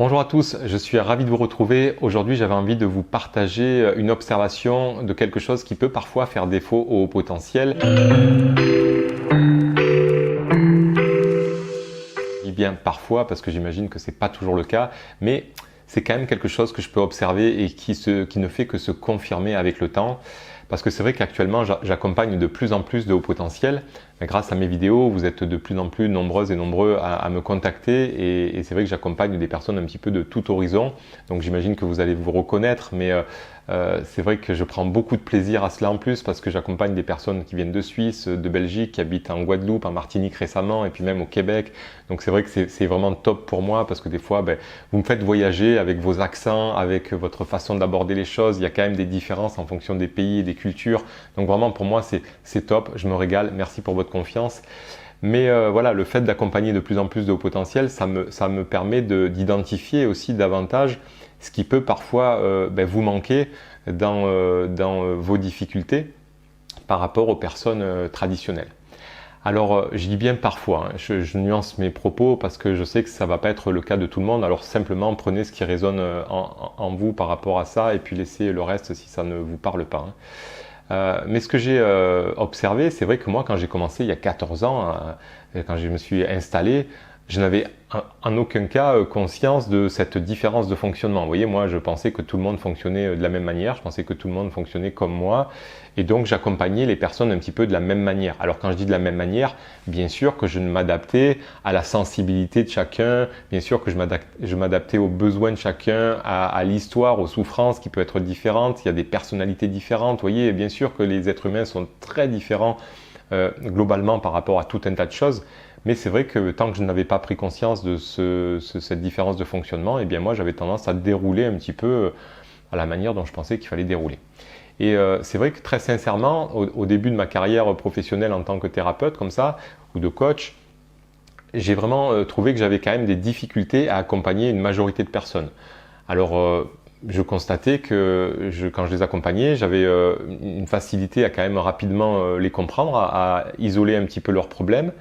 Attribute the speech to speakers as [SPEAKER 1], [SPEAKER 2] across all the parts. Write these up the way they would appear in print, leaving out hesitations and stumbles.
[SPEAKER 1] Bonjour à tous, je suis ravi de vous retrouver. Aujourd'hui, j'avais envie de vous partager une observation de quelque chose qui peut parfois faire défaut au haut potentiel. Je dis bien parfois parce que j'imagine que c'est pas toujours le cas, mais c'est quand même quelque chose que je peux observer et qui ne fait que se confirmer avec le temps. Parce que c'est vrai qu'actuellement, j'accompagne de plus en plus de hauts potentiels. Grâce à mes vidéos, vous êtes de plus en plus nombreuses et nombreux à me contacter et c'est vrai que j'accompagne des personnes un petit peu de tout horizon. Donc j'imagine que vous allez vous reconnaître, mais c'est vrai que je prends beaucoup de plaisir à cela en plus parce que j'accompagne des personnes qui viennent de Suisse, de Belgique, qui habitent en Guadeloupe, en Martinique récemment et puis même au Québec. Donc c'est vrai que c'est vraiment top pour moi parce que des fois, vous me faites voyager avec vos accents, avec votre façon d'aborder les choses. Il y a quand même des différences en fonction des pays et des cultures. Donc vraiment pour moi, c'est top. Je me régale. Merci pour votre confiance. Mais voilà, le fait d'accompagner de plus en plus de hauts potentiels, ça me permet d'identifier aussi davantage ce qui peut parfois vous manquer dans vos difficultés par rapport aux personnes traditionnelles. Alors, je dis bien parfois, hein, je nuance mes propos parce que je sais que ça va pas être le cas de tout le monde. Alors simplement prenez ce qui résonne en vous par rapport à ça et puis laissez le reste si ça ne vous parle pas. Mais ce que j'ai observé, c'est vrai que moi, quand j'ai commencé il y a 14 ans, quand je me suis installé, je n'avais en aucun cas conscience de cette différence de fonctionnement. Vous voyez, moi, je pensais que tout le monde fonctionnait de la même manière, je pensais que tout le monde fonctionnait comme moi, et donc j'accompagnais les personnes un petit peu de la même manière. Alors quand je dis de la même manière, bien sûr que je m'adaptais à la sensibilité de chacun, bien sûr que je m'adaptais aux besoins de chacun, à l'histoire, aux souffrances qui peuvent être différentes, il y a des personnalités différentes, vous voyez, et bien sûr que les êtres humains sont très différents globalement par rapport à tout un tas de choses. Mais c'est vrai que tant que je n'avais pas pris conscience de cette différence de fonctionnement, eh bien moi j'avais tendance à dérouler un petit peu à la manière dont je pensais qu'il fallait dérouler. Et c'est vrai que très sincèrement, au début de ma carrière professionnelle en tant que thérapeute comme ça, ou de coach, j'ai vraiment trouvé que j'avais quand même des difficultés à accompagner une majorité de personnes. Alors je constatais que quand je les accompagnais, j'avais une facilité à quand même rapidement les comprendre, à isoler un petit peu leurs problèmes.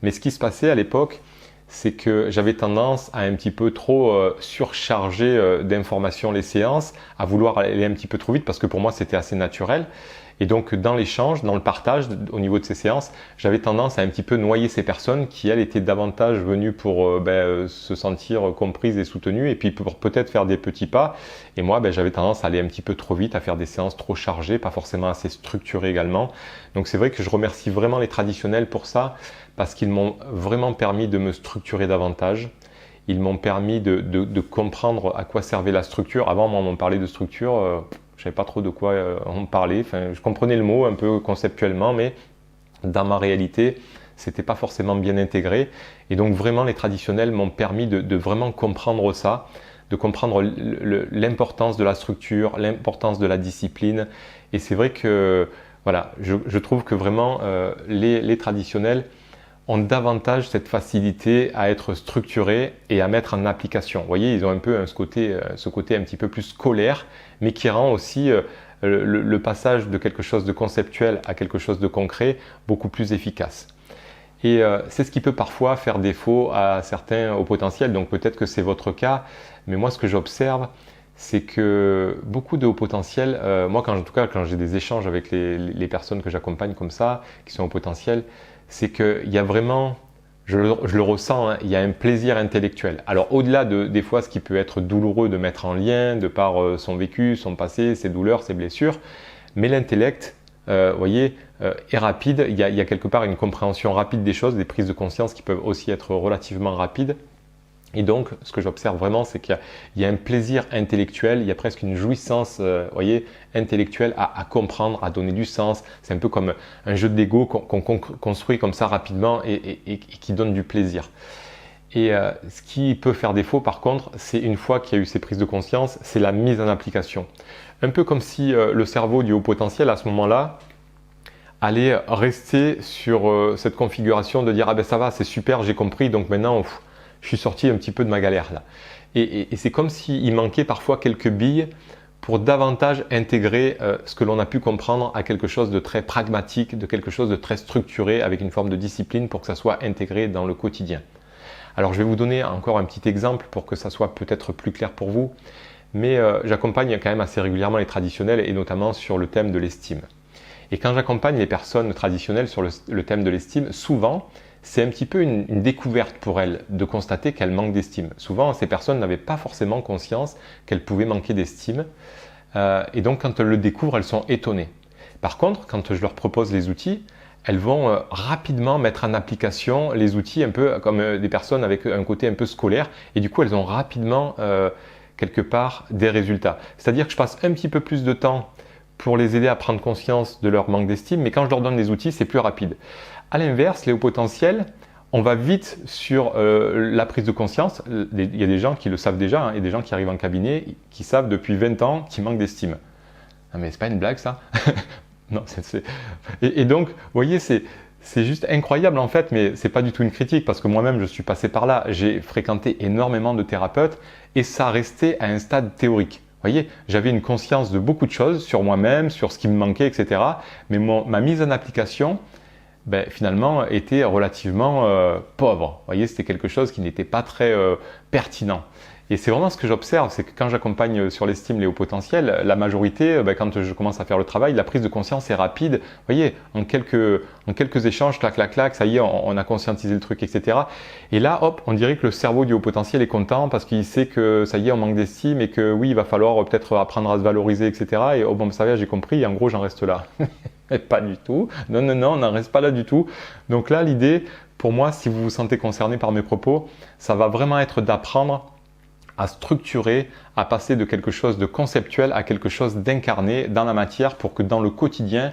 [SPEAKER 1] Mais ce qui se passait à l'époque, c'est que j'avais tendance à un petit peu trop surcharger d'informations les séances, à vouloir aller un petit peu trop vite parce que pour moi c'était assez naturel. Et donc dans l'échange, dans le partage au niveau de ces séances, j'avais tendance à un petit peu noyer ces personnes qui elles étaient davantage venues pour se sentir comprises et soutenues et puis pour peut-être faire des petits pas. Et moi j'avais tendance à aller un petit peu trop vite, à faire des séances trop chargées, pas forcément assez structurées également. Donc c'est vrai que je remercie vraiment les traditionnels pour ça parce qu'ils m'ont vraiment permis de me structurer davantage. Ils m'ont permis de comprendre à quoi servait la structure. Avant, moi, on m'en parlait de structure, je savais pas trop de quoi on parlait. Enfin, je comprenais le mot un peu conceptuellement, mais dans ma réalité, c'était pas forcément bien intégré. Et donc, vraiment, les traditionnels m'ont permis de vraiment comprendre ça, de comprendre l'importance de la structure, l'importance de la discipline. Et c'est vrai que, voilà, je trouve que vraiment, les traditionnels ont davantage cette facilité à être structurés et à mettre en application. Vous voyez, ils ont un peu ce côté un petit peu plus scolaire, mais qui rend aussi le passage de quelque chose de conceptuel à quelque chose de concret beaucoup plus efficace. Et c'est ce qui peut parfois faire défaut à certains hauts potentiels, donc peut-être que c'est votre cas, mais moi ce que j'observe, c'est que beaucoup de hauts potentiels, moi en tout cas quand j'ai des échanges avec les personnes que j'accompagne comme ça, qui sont hauts potentiels, c'est qu'il y a vraiment, je le ressens, hein, il y a un plaisir intellectuel. Alors au-delà des fois ce qui peut être douloureux de mettre en lien de par son vécu, son passé, ses douleurs, ses blessures, mais l'intellect, voyez, est rapide, il y a quelque part une compréhension rapide des choses, des prises de conscience qui peuvent aussi être relativement rapides. Et donc, ce que j'observe vraiment, c'est qu'il y a un plaisir intellectuel, il y a presque une jouissance, voyez, intellectuelle à comprendre, à donner du sens. C'est un peu comme un jeu d'ego qu'on construit comme ça rapidement et qui donne du plaisir. Et ce qui peut faire défaut, par contre, c'est une fois qu'il y a eu ces prises de conscience, c'est la mise en application. Un peu comme si le cerveau du haut potentiel, à ce moment-là, allait rester sur cette configuration de dire « Ah ben ça va, c'est super, j'ai compris, donc maintenant… je suis sorti un petit peu de ma galère là. » Et c'est comme s'il manquait parfois quelques billes pour davantage intégrer ce que l'on a pu comprendre à quelque chose de très pragmatique, de quelque chose de très structuré avec une forme de discipline pour que ça soit intégré dans le quotidien. Alors je vais vous donner encore un petit exemple pour que ça soit peut-être plus clair pour vous, mais j'accompagne quand même assez régulièrement les traditionnels et notamment sur le thème de l'estime. Et quand j'accompagne les personnes traditionnelles sur le thème de l'estime, souvent, c'est un petit peu une découverte pour elles de constater qu'elles manquent d'estime. Souvent, ces personnes n'avaient pas forcément conscience qu'elles pouvaient manquer d'estime. Et donc, quand elles le découvrent, elles sont étonnées. Par contre, quand je leur propose les outils, elles vont rapidement mettre en application les outils un peu comme des personnes avec un côté un peu scolaire. Et du coup, elles ont rapidement, quelque part, des résultats. C'est-à-dire que je passe un petit peu plus de temps pour les aider à prendre conscience de leur manque d'estime, mais quand je leur donne les outils, c'est plus rapide. À l'inverse, les hauts potentiels, on va vite sur la prise de conscience. Il y a des gens qui le savent déjà, il y a des gens qui arrivent en cabinet, qui savent depuis 20 ans qu'ils manquent d'estime. Ah, mais c'est pas une blague ça. Non, Et donc, vous voyez, c'est juste incroyable en fait, mais c'est pas du tout une critique parce que moi-même je suis passé par là. J'ai fréquenté énormément de thérapeutes et ça restait à un stade théorique. Vous voyez, j'avais une conscience de beaucoup de choses sur moi-même, sur ce qui me manquait, etc. Mais ma mise en application, finalement, était relativement pauvre. Vous voyez, c'était quelque chose qui n'était pas très pertinent. Et c'est vraiment ce que j'observe, c'est que quand j'accompagne sur l'estime les hauts potentiels, la majorité, quand je commence à faire le travail, la prise de conscience est rapide. Vous voyez, en quelques échanges, clac, clac, clac, ça y est, on a conscientisé le truc, etc. Et là, hop, on dirait que le cerveau du haut potentiel est content parce qu'il sait que ça y est, on manque d'estime et que oui, il va falloir peut-être apprendre à se valoriser, etc. Et oh bon, vous savez, j'ai compris, et en gros, j'en reste là. Mais pas du tout. Non, non, non, on n'en reste pas là du tout. Donc là, l'idée, pour moi, si vous vous sentez concerné par mes propos, ça va vraiment être d'apprendre à structurer, à passer de quelque chose de conceptuel à quelque chose d'incarné dans la matière pour que dans le quotidien,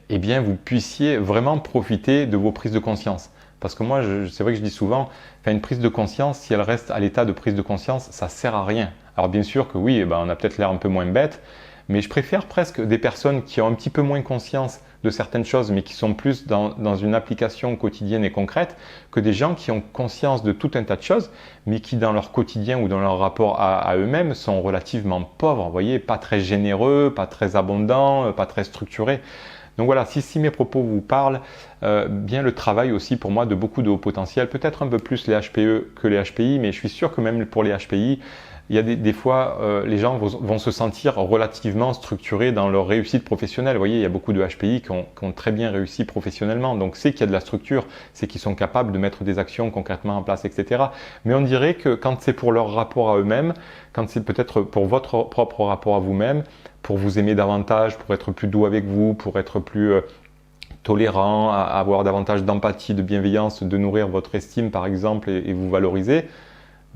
[SPEAKER 1] eh bien, vous puissiez vraiment profiter de vos prises de conscience. Parce que moi, c'est vrai que je dis souvent, une prise de conscience, si elle reste à l'état de prise de conscience, ça ne sert à rien. Alors bien sûr que oui, on a peut-être l'air un peu moins bête, mais je préfère presque des personnes qui ont un petit peu moins conscience de certaines choses, mais qui sont plus dans une application quotidienne et concrète, que des gens qui ont conscience de tout un tas de choses, mais qui dans leur quotidien ou dans leur rapport à eux-mêmes sont relativement pauvres, vous voyez, pas très généreux, pas très abondants, pas très structurés. Donc voilà, si mes propos vous parlent, bien le travail aussi pour moi de beaucoup de hauts potentiels, peut-être un peu plus les HPE que les HPI, mais je suis sûr que même pour les HPI, il y a des fois, les gens vont se sentir relativement structurés dans leur réussite professionnelle. Vous voyez, il y a beaucoup de HPI qui ont très bien réussi professionnellement. Donc, c'est qu'il y a de la structure, c'est qu'ils sont capables de mettre des actions concrètement en place, etc. Mais on dirait que quand c'est pour leur rapport à eux-mêmes, quand c'est peut-être pour votre propre rapport à vous-même, pour vous aimer davantage, pour être plus doux avec vous, pour être plus tolérant, avoir davantage d'empathie, de bienveillance, de nourrir votre estime, par exemple, et vous valoriser,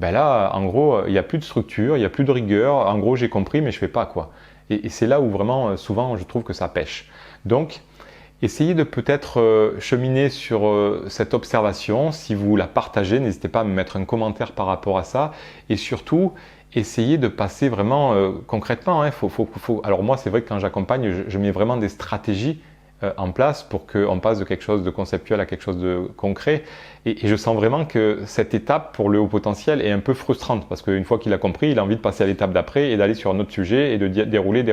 [SPEAKER 1] là, en gros, il n'y a plus de structure, il n'y a plus de rigueur. En gros, j'ai compris, mais je ne fais pas quoi. Et c'est là où vraiment, souvent, je trouve que ça pêche. Donc, essayez de peut-être cheminer sur cette observation. Si vous la partagez, n'hésitez pas à me mettre un commentaire par rapport à ça. Et surtout, essayez de passer vraiment concrètement. Alors moi, c'est vrai que quand j'accompagne, je mets vraiment des stratégies en place pour qu'on passe de quelque chose de conceptuel à quelque chose de concret. Et je sens vraiment que cette étape pour le haut potentiel est un peu frustrante parce qu'une fois qu'il a compris, il a envie de passer à l'étape d'après et d'aller sur un autre sujet et de dérouler.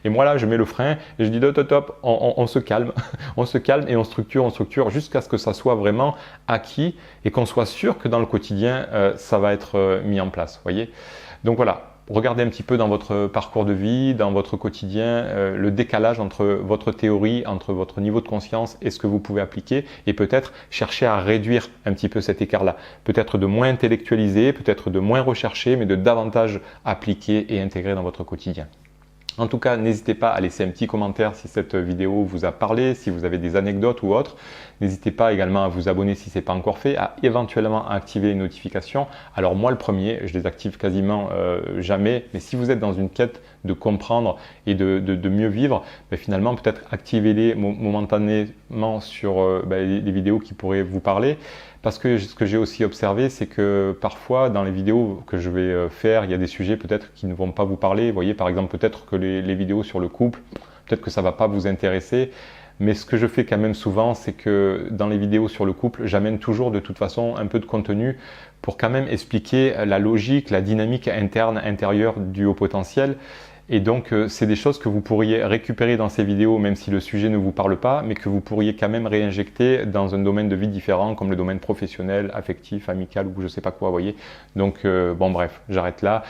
[SPEAKER 1] Et moi là, je mets le frein et je dis top, on se calme, on se calme et on structure jusqu'à ce que ça soit vraiment acquis et qu'on soit sûr que dans le quotidien, ça va être mis en place. Voyez. Donc voilà. Regardez un petit peu dans votre parcours de vie, dans votre quotidien, le décalage entre votre théorie, entre votre niveau de conscience et ce que vous pouvez appliquer et peut-être chercher à réduire un petit peu cet écart-là. Peut-être de moins intellectualiser, peut-être de moins rechercher, mais de davantage appliquer et intégrer dans votre quotidien. En tout cas, n'hésitez pas à laisser un petit commentaire si cette vidéo vous a parlé, si vous avez des anecdotes ou autres. N'hésitez pas également à vous abonner si ce n'est pas encore fait, à éventuellement activer les notifications. Alors moi le premier, je les active quasiment jamais, mais si vous êtes dans une quête de comprendre et de mieux vivre, finalement peut-être activez-les momentanément sur les vidéos qui pourraient vous parler. Parce que ce que j'ai aussi observé, c'est que parfois dans les vidéos que je vais faire, il y a des sujets peut-être qui ne vont pas vous parler. Vous voyez, par exemple, peut-être que les vidéos sur le couple, peut-être que ça ne va pas vous intéresser. Mais ce que je fais quand même souvent, c'est que dans les vidéos sur le couple, j'amène toujours de toute façon un peu de contenu pour quand même expliquer la logique, la dynamique intérieure du haut potentiel. Et donc, c'est des choses que vous pourriez récupérer dans ces vidéos, même si le sujet ne vous parle pas, mais que vous pourriez quand même réinjecter dans un domaine de vie différent, comme le domaine professionnel, affectif, amical ou je ne sais pas quoi, vous voyez. Donc, bon bref, j'arrête là.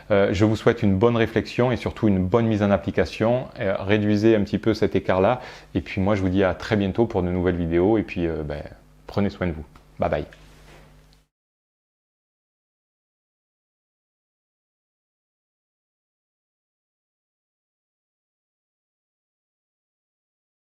[SPEAKER 1] Je vous souhaite une bonne réflexion et surtout une bonne mise en application. Réduisez un petit peu cet écart-là. Et puis moi, je vous dis à très bientôt pour de nouvelles vidéos. Et puis, prenez soin de vous. Bye bye.